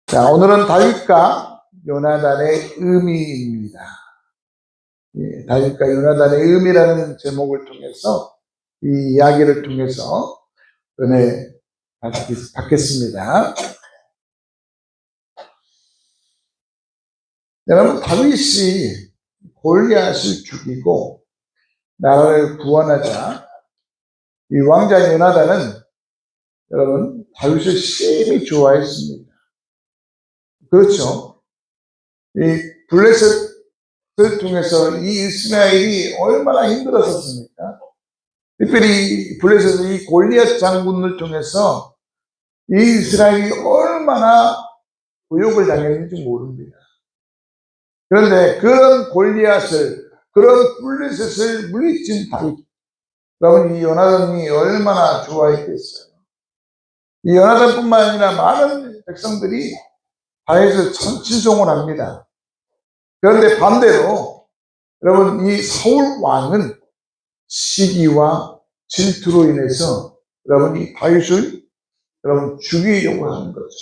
자, 오늘은 다윗과 요나단의 의미입니다. 예, 다윗과 요나단의 의미라는 제목을 통해서 이 이야기를 통해서 은혜 받겠습니다. 여러분, 다윗이 골리앗을 죽이고 나라를 구원하자 이 왕자 요나단은 여러분 다윗을 심히 좋아했습니다. 그렇죠? 이 블레셋을 통해서 이 이스라엘이 얼마나 힘들었었습니까? 특별히 블레셋의 이 골리앗 장군을 통해서 이 이스라엘이 얼마나 고욕을 당했는지 모릅니다. 그런데 그런 골리앗을, 그런 블레셋을 물리친 다윗, 여러분 이 요나단이 얼마나 좋아했겠어요. 이 요나단뿐만 아니라 많은 백성들이 다윗을 찬송을 합니다. 그런데 반대로 여러분 이 사울 왕은 시기와 질투로 인해서 여러분 이 다윗을 여러분 죽이려고 하는 거죠.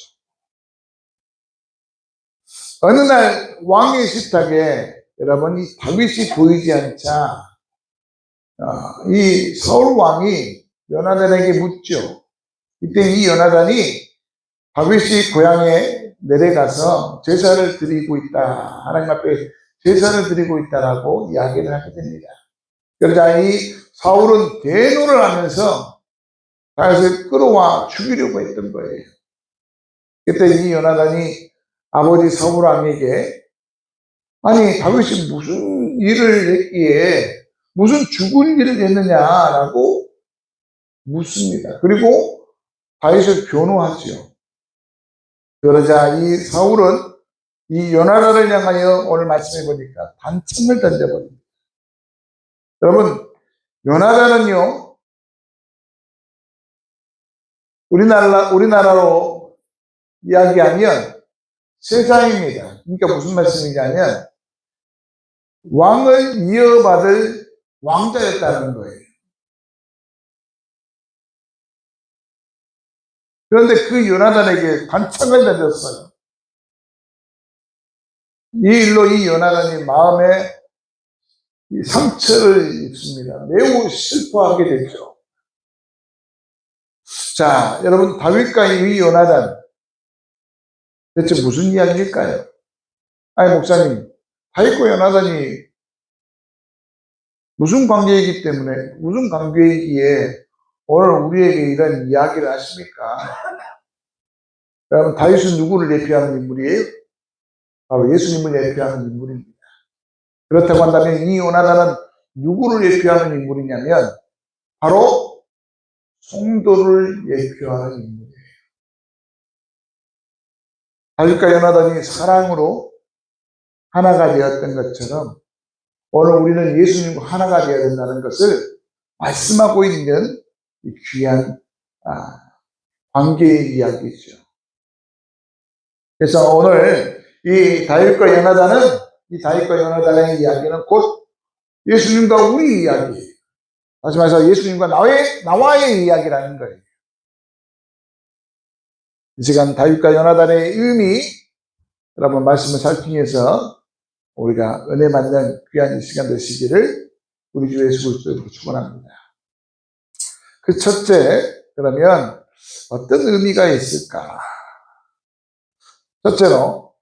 어느 날 왕의 식탁에 여러분 이 다윗이 보이지 않자 이 사울 왕이 요나단에게 묻죠. 이때 이 요나단이 다윗이 고향에 내려가서 제사를 드리고 있다. 하나님 앞에 제사를 드리고 있다라고 이야기를 하게 됩니다. 그러자 이 사울은 대노를 하면서 다윗을 끌어와 죽이려고 했던 거예요. 그때 이 요나단이 아버지 사울 왕에게 아니 다윗이 무슨 일을 했기에 무슨 죽을 일을 했느냐라고 묻습니다. 그리고 다윗을 변호하죠. 그러자 이 사울은 이 요나단을 향하여 오늘 말씀해 보니까 단창을 던져버립니다. 여러분 요나단은요 우리나라로 이야기하면 세상입니다. 그러니까 무슨 말씀이냐면 왕을 이어받을 왕자였다는 거예요. 그런데 그 요나단에게 단창을 던졌어요. 이 일로 이 요나단이 마음에 상처를 입습니다. 매우 슬퍼하게 됐죠. 자, 여러분 다윗과 이 요나단 대체 무슨 이야기일까요? 아니 목사님, 다윗과 요나단이 무슨 관계이기 때문에 무슨 관계이기에 오늘 우리에게 이런 이야기를 하십니까? 여러분 다윗은 누구를 대표하는 인물이에요? 바로 예수님을 대표하는 인물입니다. 그렇다고 한다면 이 요나단은 누구를 대표하는 인물이냐면 바로 성도를 대표하는 인물이에요. 다윗과 요나단이 사랑으로 하나가 되었던 것처럼 오늘 우리는 예수님과 하나가 되어야 된다는 것을 말씀하고 있는 귀한 관계의 이야기죠. 그래서 오늘 이 다윗과 요나단의 이야기는 곧 예수님과 우리 이야기예요. 다시 말해서 예수님과 나와의 이야기라는 거예요. 이 시간 다윗과 요나단의 의미 여러분 말씀을 살피면서 우리가 은혜 받는 귀한 이 시간 되시기를 우리 주 예수 그리스도로 축원합니다. 그 첫째, 그러면 어떤 의미가 있을까? 첫째로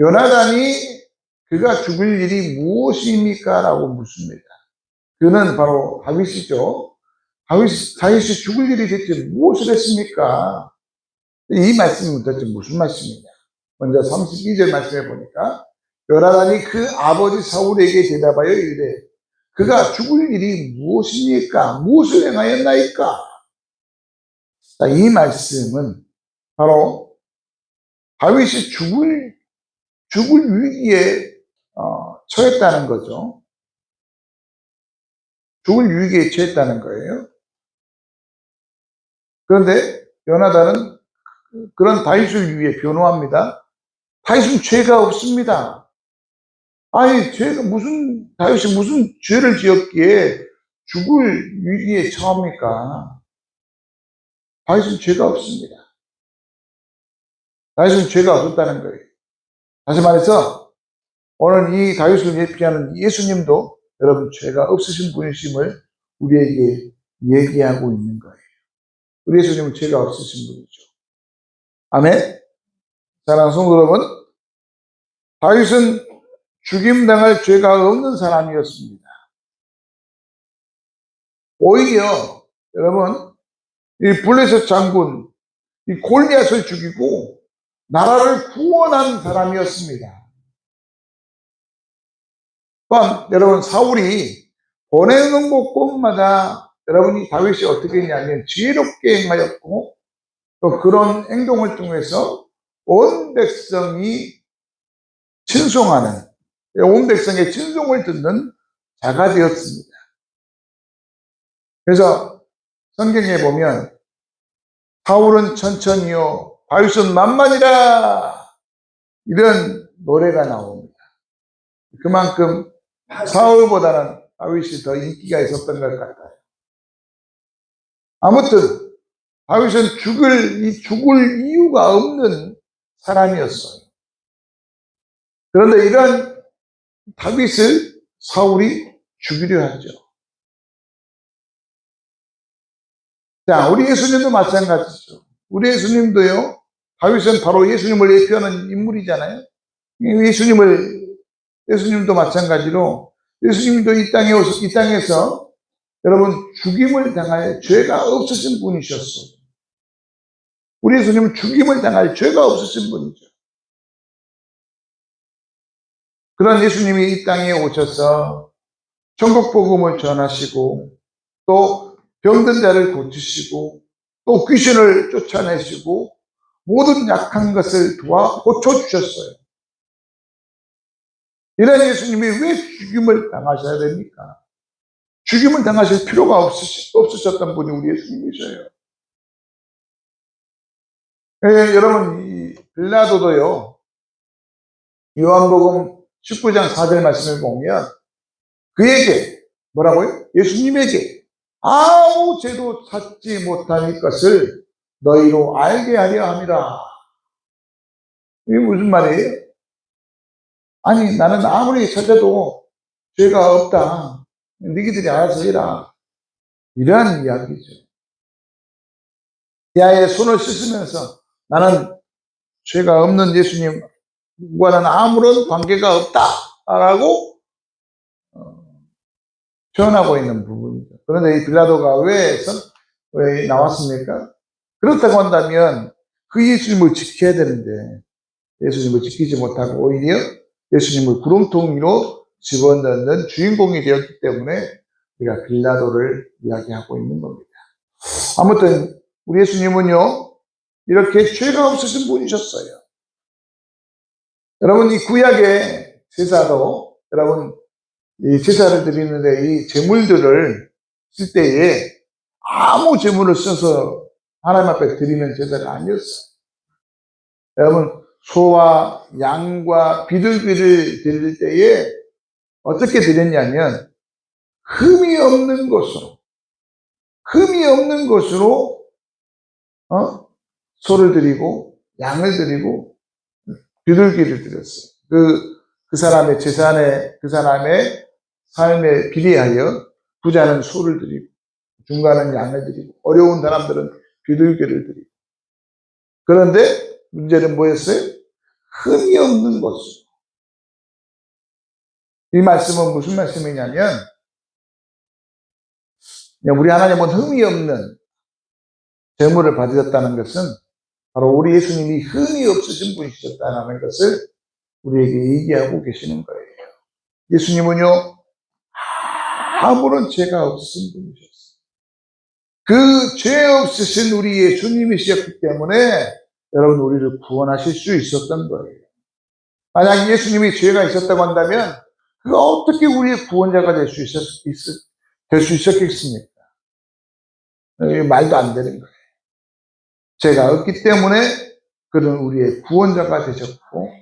요나단이 그가 죽을 일이 무엇입니까? 라고 묻습니다. 그는 바로 다윗이죠. 다윗이 죽을 일이 대체 무엇을 했습니까? 이 말씀은 도대체 무슨 말씀이냐? 먼저 32절 말씀해 보니까 요나단이 그 아버지 사울에게 대답하여 이르되 그가 죽을 일이 무엇입니까? 무엇을 행하였나이까? 이 말씀은 바로 다윗이 죽을 위기에 처했다는 거죠. 죽을 위기에 처했다는 거예요. 그런데 요나단은 그런 다윗을 위해 변호합니다. 다윗은 죄가 없습니다. 아니 다윗이 무슨 죄를 지었기에 죽을 위기에 처합니까? 다윗은 죄가 없습니다. 다윗은 죄가 없었다는 거예요. 다시 말해서 오늘 이 다윗을 예표하는 예수님도 여러분 죄가 없으신 분이심을 우리에게 얘기하고 있는 거예요. 우리 예수님은 죄가 없으신 분이죠. 아멘. 사랑하는 성도 여러분, 다윗은 죽임당할 죄가 없는 사람이었습니다. 오히려 여러분 이 블레셋 장군 이 골리앗을 죽이고 나라를 구원한 사람이었습니다. 또한 여러분 사울이 보내는 곳곳마다 여러분이 다윗이 어떻게 했냐면 지혜롭게 행하였고 또 그런 행동을 통해서 온 백성이 친송하는 온 백성의 친송을 듣는 자가 되었습니다. 그래서 성경에 보면 사울은 천천히요 다윗은 만만이라 이런 노래가 나옵니다. 그만큼 사울보다는 다윗이 더 인기가 있었던 것 같아요. 아무튼 다윗은 죽을 이유가 없는 사람이었어요. 그런데 이런 다윗을 사울이 죽이려 하죠. 자, 우리 예수님도 마찬가지죠. 우리 예수님도요, 다윗은 바로 예수님을 예표하는 인물이잖아요. 예수님도 마찬가지로 예수님도 이 땅에서 여러분 죽임을 당할 죄가 없으신 분이셨어요. 우리 예수님은 죽임을 당할 죄가 없으신 분이죠. 그런 예수님이 이 땅에 오셔서 천국 복음을 전하시고 또 병든 자를 고치시고 또 귀신을 쫓아내시고 모든 약한 것을 도와 고쳐주셨어요. 이런 예수님이 왜 죽임을 당하셔야 됩니까? 죽임을 당하실 필요가 없으셨던 분이 우리 예수님이셔요. 예, 여러분 이 빌라도도요. 요한복음 19장 4절 말씀을 보면 그에게 뭐라고요? 예수님에게 아무 죄도 찾지 못할 것을 너희로 알게 하려 함이라. 이게 무슨 말이에요? 아니 나는 아무리 찾아도 죄가 없다. 너희들이 알아서 해라. 이러한 이야기죠. 대야에 손을 씻으면서 나는 죄가 없는 예수님과는 아무런 관계가 없다라고 표현하고 있는 부분이죠. 그런데 이 빌라도가 왜 나왔습니까? 그렇다고 한다면 그 예수님을 지켜야 되는데 예수님을 지키지 못하고 오히려 예수님을 구름통이로 집어넣는 주인공이 되었기 때문에 우리가 빌라도를 이야기하고 있는 겁니다. 아무튼 우리 예수님은요 이렇게 죄가 없으신 분이셨어요. 여러분 이 구약의 제사도 여러분 이 제사를 드리는데 이 제물들을 쓸 때에 아무 제물을 써서 하나님 앞에 드리는 제사가 아니었어요. 여러분 소와 양과 비둘기를 드릴 때에 어떻게 드렸냐면 흠이 없는 것으로 소를 드리고 양을 드리고 비둘기를 드렸어요. 그 사람의 그 사람의 삶에 비례하여 부자는 소를 드리고 중간은 양을 드리고 어려운 사람들은 비둘기를 드리고 그런데 문제는 뭐였어요? 흠이 없는 것으로. 이 말씀은 무슨 말씀이냐면 우리 하나님은 흠이 없는 제물을 받으셨다는 것은 바로 우리 예수님이 흠이 없으신 분이셨다는 것을 우리에게 얘기하고 계시는 거예요. 예수님은요 아무런 죄가 없으신 분이셨어요. 그 죄 없으신 우리 예수님이셨기 때문에 여러분 우리를 구원하실 수 있었던 거예요. 만약 예수님이 죄가 있었다고 한다면 그가 어떻게 우리의 구원자가 될 수 있었겠습니까? 말도 안 되는 거예요. 죄가 없기 때문에 그는 우리의 구원자가 되셨고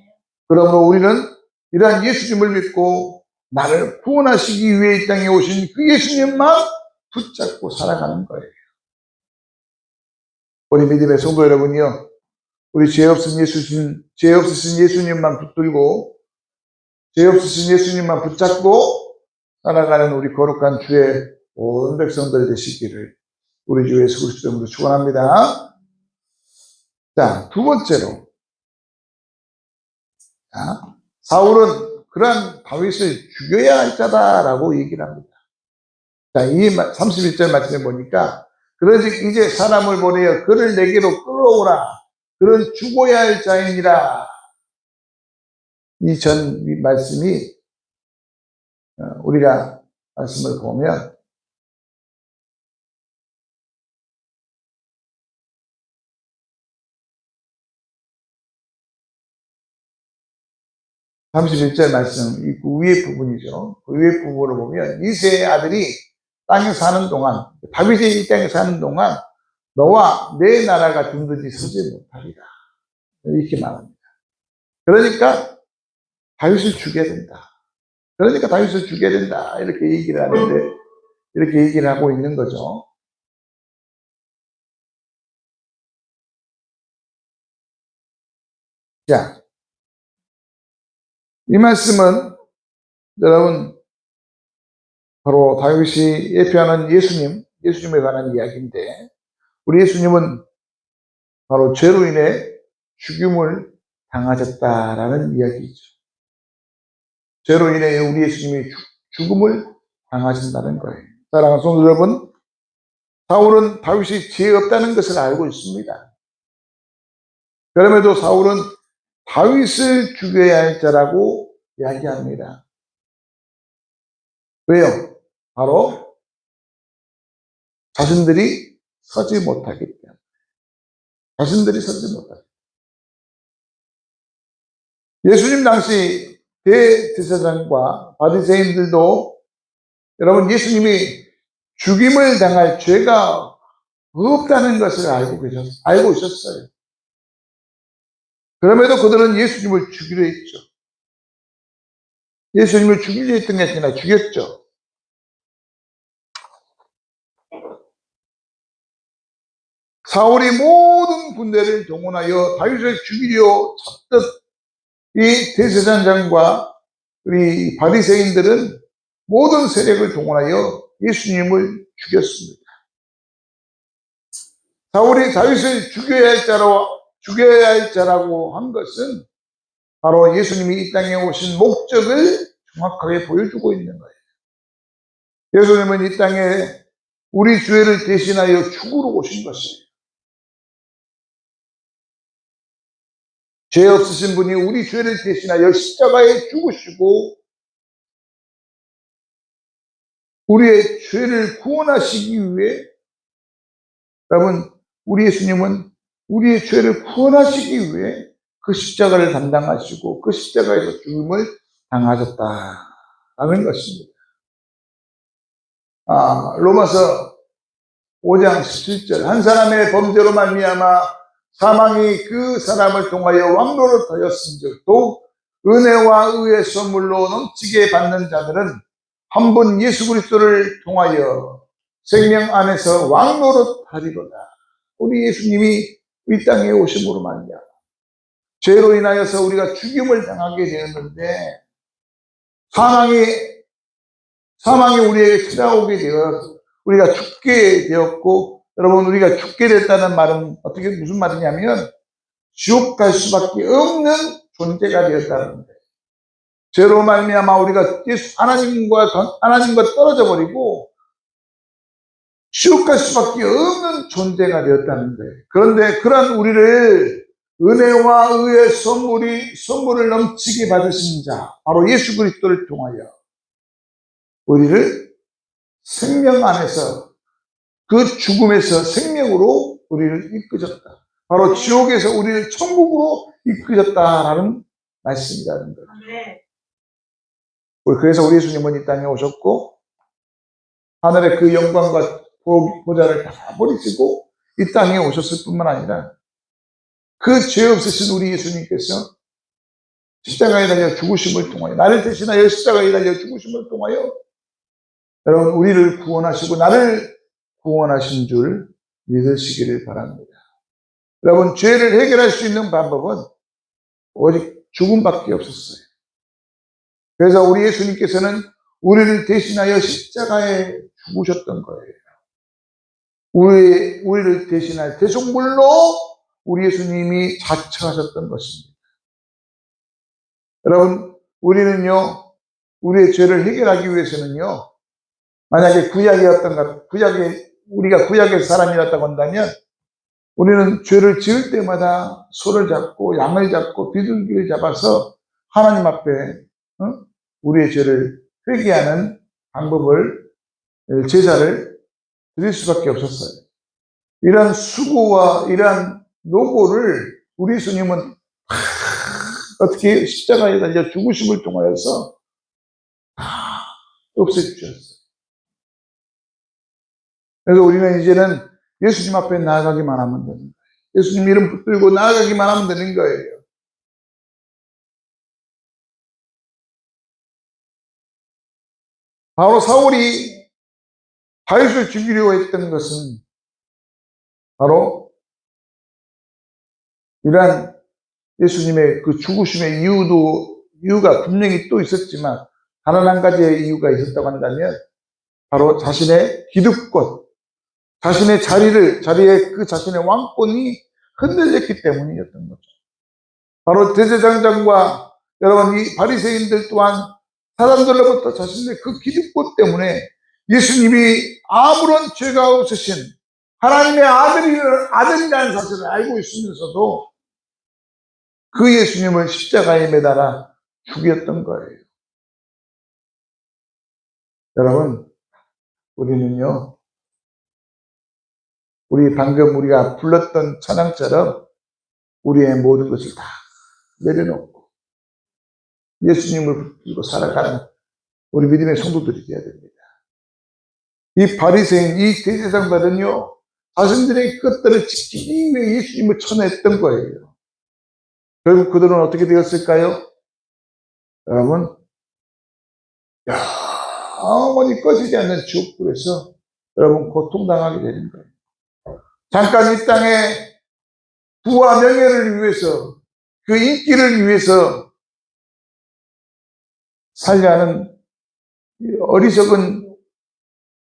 그러므로 우리는 이러한 예수님을 믿고 나를 구원하시기 위해 이 땅에 오신 그 예수님만 붙잡고 살아가는 거예요. 우리 믿음의 성도 여러분이요. 우리 죄 없으신 예수님만 붙들고 죄 없으신 예수님만 붙잡고 살아가는 우리 거룩한 주의 온 백성들 되시기를 우리 주 예수 그리스도 이름으로 축원합니다. 자, 두 번째로, 자, 사울은 그러한 다윗을 죽여야 할 자다라고 얘기를 합니다. 자, 이 31절 말씀에 보니까 그러지 이제 사람을 보내어 그를 내게로 끌어오라. 그는 죽어야 할 자이니라. 이 전 말씀이 우리가 말씀을 보면 31절 말씀, 이 위에 부분이죠. 그 위에 부분을 보면 이새의 아들이 땅에 사는 동안, 다윗이 이 땅에 사는 동안 너와 내 나라가 든든히 서지 못하리라. 이렇게 말합니다. 그러니까 다윗을 죽여야 된다. 그러니까 다윗을 죽여야 된다. 이렇게 얘기를 하는데, 이렇게 얘기를 하고 있는 거죠. 자, 이 말씀은 여러분 바로 다윗이 예표하는 예수님에 관한 이야기인데, 우리 예수님은 바로 죄로 인해 죽임을 당하셨다라는 이야기죠. 죄로 인해 우리 예수님이 죽음을 당하신다는 거예요. 사랑하는 성도 여러분, 사울은 다윗이 죄 없다는 것을 알고 있습니다. 그럼에도 사울은 다윗을 죽여야 할 자라고 이야기합니다. 왜요? 바로 자신들이 서지 못하기 때문에. 자신들이 서지 못하기 때문에. 예수님 당시 대제사장과 바리새인들도 여러분 예수님이 죽임을 당할 죄가 없다는 것을 알고 있었어요. 그럼에도 그들은 예수님을 죽이려 했죠. 예수님을 죽이려 했던 게 아니라 죽였죠. 사울이 모든 군대를 동원하여 다윗을 죽이려 쳤던 이 대제사장과 우리 바리새인들은 모든 세력을 동원하여 예수님을 죽였습니다. 사울이 다윗을 죽여야 할 자라고 한 것은 바로 예수님이 이 땅에 오신 목적을 정확하게 보여주고 있는 거예요. 예수님은 이 땅에 우리 죄를 대신하여 죽으러 오신 것이에요. 죄 없으신 분이 우리 죄를 대신하여 십자가에 죽으시고 우리의 죄를 구원하시기 위해, 여러분 우리 예수님은 우리의 죄를 구원하시기 위해 그 십자가를 담당하시고 그 십자가에서 죽음을 당하셨다라는 것입니다. 로마서 5장 17절, 한 사람의 범죄로 말미암아 사망이 그 사람을 통하여 왕노릇 하였은즉 더욱 은혜와 의의 선물로 넘치게 받는 자들은 한 번 예수 그리스도를 통하여 생명 안에서 왕노릇 하리로다. 우리 예수님이 이 땅에 오심으로 말미암아 죄로 인하여서 우리가 죽임을 당하게 되었는데 사망이 우리에게 찾아오게 되어 우리가 죽게 되었고, 여러분 우리가 죽게 됐다는 말은 무슨 말이냐면 지옥 갈 수밖에 없는 존재가 되었다는 거예요. 죄로 말미암아 우리가 하나님과 떨어져 버리고 지옥 갈 수밖에 없는 존재가 되었다는 거예요. 그런데 그런 우리를 은혜와 의의 선물을 넘치게 받으신 자, 바로 예수 그리스도를 통하여 우리를 생명 안에서 그 죽음에서 생명으로 우리를 이끄셨다. 바로 지옥에서 우리를 천국으로 이끄셨다라는 말씀이라는 거죠. 그래서 우리 예수님은 이 땅에 오셨고 하늘의 그 영광과 보좌를 다 버리시고 이 땅에 오셨을 뿐만 아니라 그 죄 없으신 우리 예수님께서 십자가에 달려 죽으심을 통하여, 나를 대신하여 십자가에 달려 죽으심을 통하여 여러분 우리를 구원하시고 나를 구원하신 줄 믿으시기를 바랍니다. 여러분, 죄를 해결할 수 있는 방법은 오직 죽음밖에 없었어요. 그래서 우리 예수님께서는 우리를 대신하여 십자가에 죽으셨던 거예요. 우리를 대신할 대속물로 우리 예수님이 자처하셨던 것입니다. 여러분, 우리는요, 우리의 죄를 해결하기 위해서는요, 만약에 우리가 구약의 사람이었다고 한다면, 우리는 죄를 지을 때마다 소를 잡고 양을 잡고 비둘기를 잡아서 하나님 앞에 우리의 죄를 회개하는 방법을, 제사를 드릴 수밖에 없었어요. 이러한 수고와 이러한 노고를 우리 예수님은 어떻게 십자가에 달려 죽으심을 통하여서 없애주셨어요. 그래서 우리는 이제는 예수님 앞에 나아가기만 하면 되는 거예요. 예수님 이름 붙들고 나아가기만 하면 되는 거예요. 바로 사울이 다윗을 죽이려고 했던 것은 바로 이러한 예수님의 그 죽으심의 이유가 분명히 또 있었지만, 다른 한 가지의 이유가 있었다고 한다면, 바로 자신의 기득권, 자신의 자리에 그 자신의 왕권이 흔들렸기 때문이었던 거죠. 바로 대제사장과 여러분, 이 바리새인들 또한 사람들로부터 자신의 그 기득권 때문에 예수님이 아무런 죄가 없으신 하나님의 아들이라는 사실을 알고 있으면서도 그 예수님을 십자가에 매달아 죽였던 거예요. 여러분, 우리는요, 방금 우리가 불렀던 찬양처럼 우리의 모든 것을 다 내려놓고 예수님을 붙들고 살아가는 우리 믿음의 성도들이 되어야 됩니다. 이 바리새인, 이 대제사장들은요, 자신들의 것들을 지키기 위해 예수님을 쳐냈던 거예요. 결국 그들은 어떻게 되었을까요? 여러분, 영원히 꺼지지 않는 지옥불에서 여러분 고통당하게 되는 거예요. 잠깐 이 땅에 부와 명예를 위해서, 그 인기를 위해서 살려하는 어리석은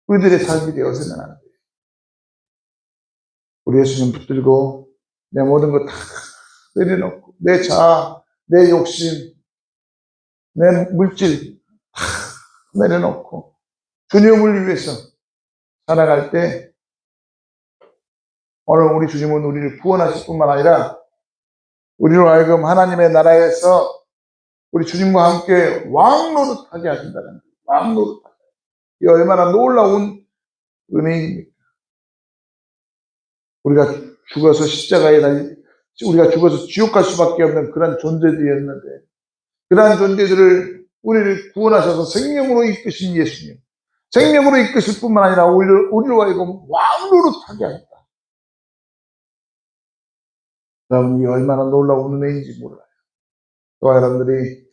우리들의 삶이 되어서는 안 돼요. 우리 예수님 붙들고 내 모든 것 다 내려놓고, 내 자아, 내 욕심, 내 물질 다 내려놓고 주님을 위해서 살아갈 때, 오늘 우리 주님은 우리를 구원하실 뿐만 아니라 우리로 하여금 하나님의 나라에서 우리 주님과 함께 왕노릇하게 하신다는 거예요. 왕노릇하게. 이 얼마나 놀라운 은혜입니까? 우리가 죽어서 우리가 죽어서 지옥 갈 수밖에 없는 그런 존재들이었는데, 그러한 존재들을 우리를 구원하셔서 생명으로 이끄신 예수님, 생명으로 이끄실 뿐만 아니라 우리로 하여금 왕노릇하게 하셨다. 여러분, 이 얼마나 놀라운 은혜인지 몰라요. 또 여러분들이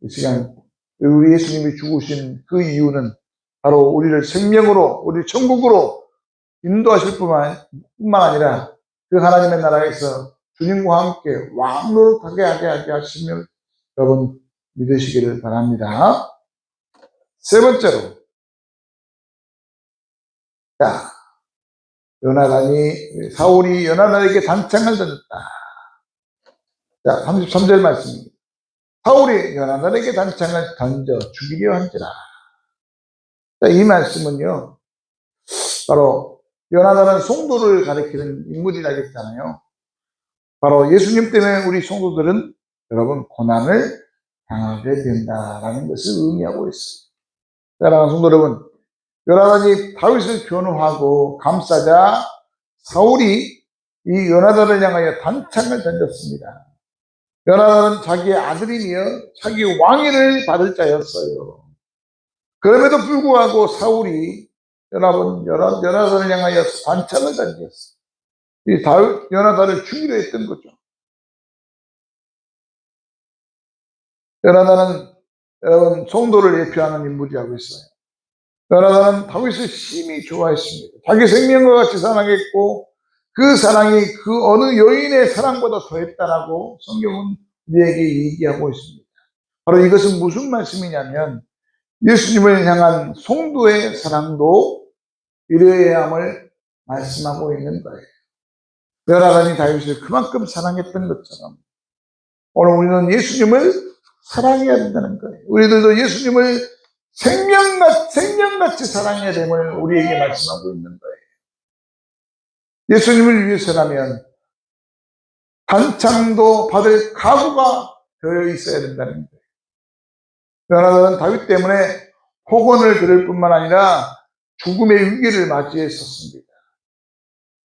이 시간 우리 예수님이 죽으신 그 이유는 바로 우리를 생명으로, 우리 천국으로 인도하실 뿐만 아니라 그 하나님의 나라에서 주님과 함께 왕노릇하게 하게 하시면 여러분 믿으시기를 바랍니다. 세 번째로, 자, 사울이 요나단에게 단창을 던졌다. 자, 33절 말씀입니다. 사울이 요나단에게 단창을 던져 죽이려 한지라. 자, 이 말씀은요, 바로 요나단은 송도를 가리키는 인물이라고 했잖아요. 바로 예수님 때문에 우리 성도들은 여러분 고난을 당하게 된다라는 것을 의미하고 있습니다. 사랑하는 성도 여러분, 요나단이 다윗을 변호하고 감싸자 사울이 이 요나단을 향하여 단창을 던졌습니다. 요나단은 자기의 아들이며 자기 왕위를 받을 자였어요. 그럼에도 불구하고 사울이 요나단을 향하여 단창을 던졌어요. 이 요나단을 죽이려 했던 거죠. 요나단은 여러분 성도를 예표하는 인물이라고 했어요. 요나단은 다윗을 심히 좋아했습니다. 자기 생명과 같이 사랑했고 그 사랑이 그 어느 여인의 사랑보다 더했다라고 성경은 우리에게 얘기하고 있습니다. 바로 이것은 무슨 말씀이냐면 예수님을 향한 성도의 사랑도 이러해야 함을 말씀하고 있는 거예요. 여라단이 다윗을 그만큼 사랑했던 것처럼 오늘 우리는 예수님을 사랑해야 된다는 거예요. 우리들도 예수님을 생명같이 사랑해야 됨을 우리에게 말씀하고 있는 거예요. 예수님을 위해서라면 반창도 받을 각오가 되어 있어야 된다는 거예요. 여라단은 다윗 때문에 폭언을 들을 뿐만 아니라 죽음의 위기를 맞이했었습니다.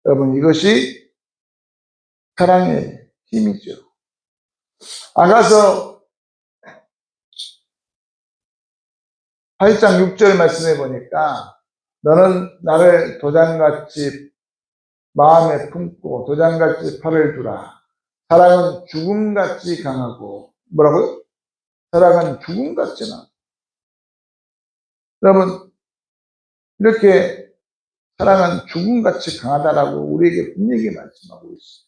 여러분, 이것이 사랑의 힘이죠. 아가서 8장 6절 말씀해 보니까 너는 나를 도장같이 마음에 품고 도장같이 팔을 두라. 사랑은 죽음같이 강하고 뭐라고요? 사랑은 죽음같지나. 여러분, 이렇게 사랑은 죽음같이 강하다라고 우리에게 분명히 말씀하고 있어요.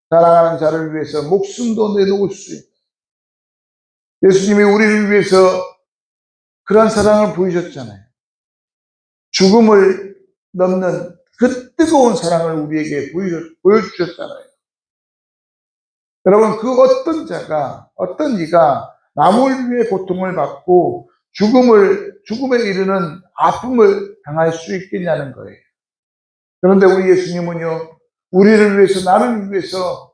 사랑하는 자를 위해서 목숨도 내놓을 수 있는 예수님이 우리를 위해서 그러한 사랑을 보이셨잖아요. 죽음을 넘는 그 뜨거운 사랑을 우리에게 보여주셨잖아요. 여러분, 그 어떤 이가 남을 위해 고통을 받고 죽음에 이르는 아픔을 당할 수 있겠냐는 거예요. 그런데 우리 예수님은요, 우리를 위해서, 나를 위해서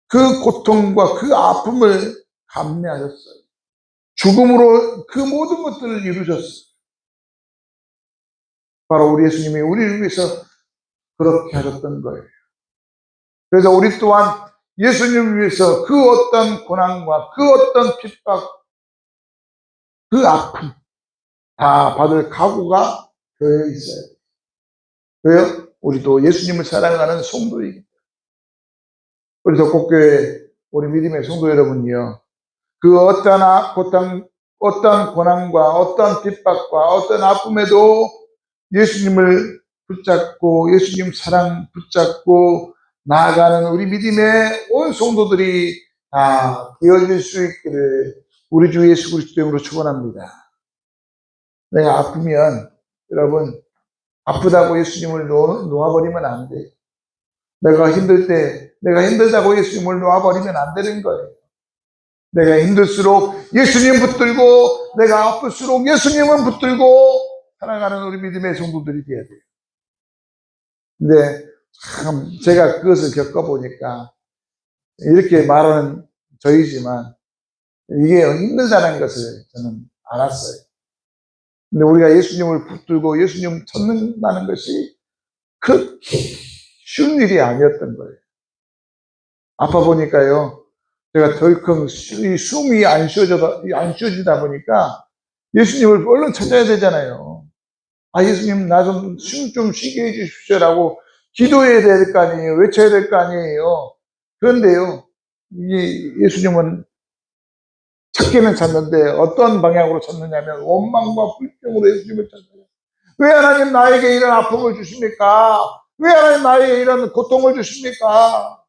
그 고통과 그 아픔을 감내하셨어요. 죽음으로 그 모든 것들을 이루셨어요. 바로 우리 예수님이 우리를 위해서 그렇게 하셨던 거예요. 그래서 우리 또한 예수님을 위해서 그 어떤 고난과 그 어떤 핍박, 그 아픔 다 받을 각오가 되어 있어요. 왜요? 우리도 예수님을 사랑하는 성도이기. 우리 덕곡교회 우리 믿음의 성도 여러분이요, 그 어떤 고난과 어떤 핍박과 어떤 아픔에도 예수님을 붙잡고 예수님 사랑 붙잡고 나아가는 우리 믿음의 온 성도들이 다 되어질 수 있기를 우리 주 예수 그리스도 이름으로 축원합니다. 내가 아프면 여러분, 아프다고 예수님을 놓아버리면 안 돼요. 내가 힘들 때 내가 힘들다고 예수님을 놓아버리면 안 되는 거예요. 내가 힘들수록 예수님 붙들고 내가 아플수록 예수님은 붙들고 살아가는 우리 믿음의 성도들이 되어야 돼요. 근데 참 제가 그것을 겪어보니까 이렇게 말하는 저희지만 이게 힘들다는 것을 저는 알았어요. 근데 우리가 예수님을 붙들고 예수님을 찾는다는 것이 그렇게 쉬운 일이 아니었던 거예요. 아파 보니까요, 제가 덜컹 숨이 안 쉬어지다 보니까 예수님을 얼른 찾아야 되잖아요. 아, 예수님, 나 숨 좀 쉬게 해주십시오라고 기도해야 될 거 아니에요. 외쳐야 될 거 아니에요. 그런데요, 이 예수님은 찾기는 찾는데 어떤 방향으로 찾느냐면 원망과 불평으로 예수님을 찾아요. 왜 하나님 나에게 이런 아픔을 주십니까? 왜 하나님 나에게 이런 고통을 주십니까?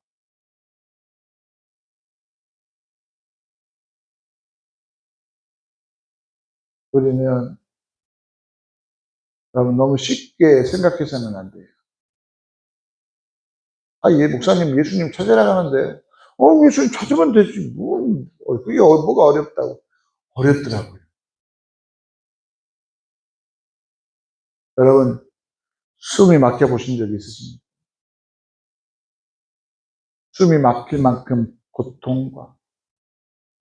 우리는 여러분 너무 쉽게 생각해서는 안 돼요. 아, 예, 목사님 예수님 찾으라 하는데 예수님 찾으면 되지. 그게 뭐가 어렵다고. 어렵더라고요. 여러분, 숨이 막혀 보신 적이 있으십니까? 숨이 막힐 만큼 고통과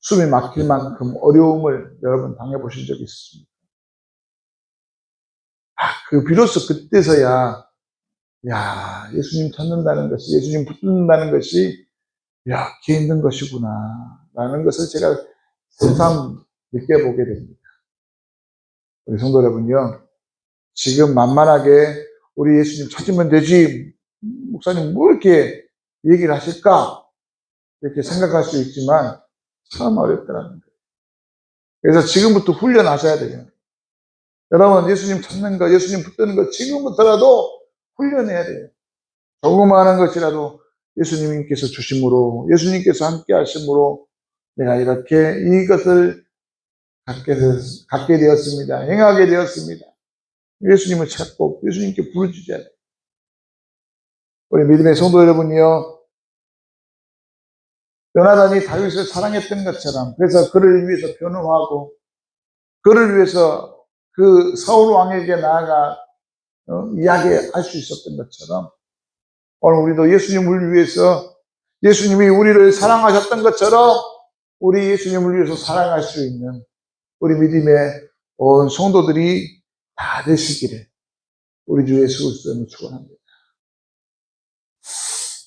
숨이 막힐 만큼 어려움을 여러분 당해보신 적이 있으십니까? 비로소 그때서야, 야, 예수님 찾는다는 것이, 예수님 붙는다는 것이, 야, 게 힘든 것이구나. 라는 것을 제가 새삼 느껴보게 됩니다. 우리 성도 여러분요, 지금 만만하게 우리 예수님 찾으면 되지, 목사님 뭐 이렇게 얘기를 하실까? 이렇게 생각할 수 있지만 참 어렵더라는 거예요. 그래서 지금부터 훈련하셔야 돼요. 여러분, 예수님 찾는 거, 예수님 붙드는 거 지금부터라도 훈련해야 돼요. 조그마한 것이라도 예수님께서 주심으로, 예수님께서 함께 하심으로 내가 이렇게 이것을 갖게 되었습니다. 행하게 되었습니다. 예수님을 찾고 예수님께 부르짖어야 돼요. 우리 믿음의 성도 여러분이요, 요나단이 다윗을 사랑했던 것처럼, 그래서 그를 위해서 변호하고 그를 위해서 그 사울 왕에게 나아가 이야기할 수 있었던 것처럼, 오늘 우리도 예수님을 위해서, 예수님이 우리를 사랑하셨던 것처럼 우리 예수님을 위해서 살아갈 수 있는 우리 믿음의 온 성도들이 다 되시기를 우리 주 예수 그리스도로 축원합니다.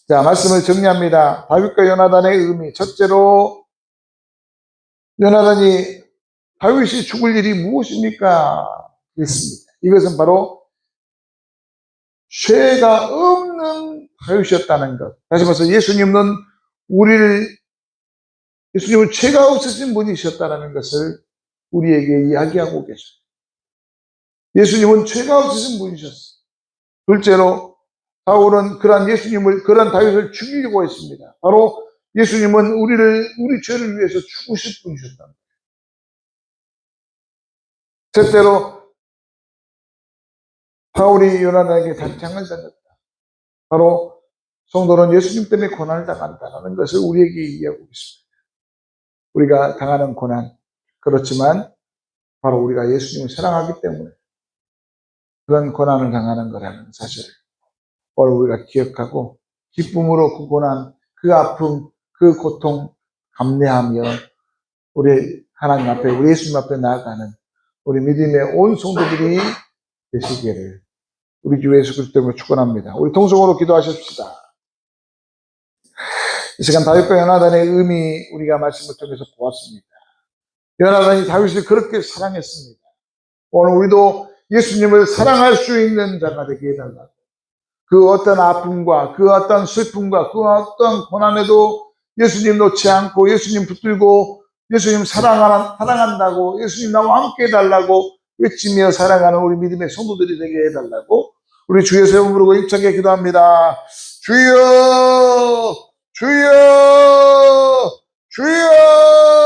자, 말씀을 정리합니다. 다윗과 요나단의 의미. 첫째로, 요나단이 다윗이 죽을 일이 무엇입니까? 그랬습니다. 이것은 바로 죄가 없는 다윗이었다는 것. 다시 말해서 예수님은 예수님은 죄가 없으신 분이셨다는 것을 우리에게 이야기하고 계셔요. 예수님은 죄가 없으신 분이셨어요. 둘째로, 사울은 그런 다윗을 죽이려고 했습니다. 바로 예수님은 우리 죄를 위해서 죽으실 분이셨다. 셋째로, 사울이 요나단에게 단창을 던졌다. 바로 성도는 예수님 때문에 고난을 당한다는 것을 우리에게 이야기하고 있습니다. 우리가 당하는 고난, 그렇지만 바로 우리가 예수님을 사랑하기 때문에 그런 고난을 당하는 거라는 사실을 오늘 우리가 기억하고 기쁨으로 그 고난, 그 아픔, 그 고통 감내하며 우리 하나님 앞에, 우리 예수님 앞에 나아가는 우리 믿음의 온 성도들이 되시기를 우리 주 예수 그리스도로 축원합니다. 우리 통성으로 기도하십시다. 이 시간 다윗과 요나단의 의미 우리가 말씀을 통해서 보았습니다. 요나단이 다윗을 그렇게 사랑했습니다. 오늘 우리도 예수님을 사랑할 수 있는 자가 되게 해달라고. 그 어떤 아픔과 그 어떤 슬픔과 그 어떤 고난에도 예수님 놓지 않고 예수님 붙들고 예수님 사랑한다고 예수님 나와 함께 해달라고 외치며 살아가는 우리 믿음의 성도들이 되게 해달라고 우리 주의 세움 부르고 힘차게 기도합니다. 주여 주여 주여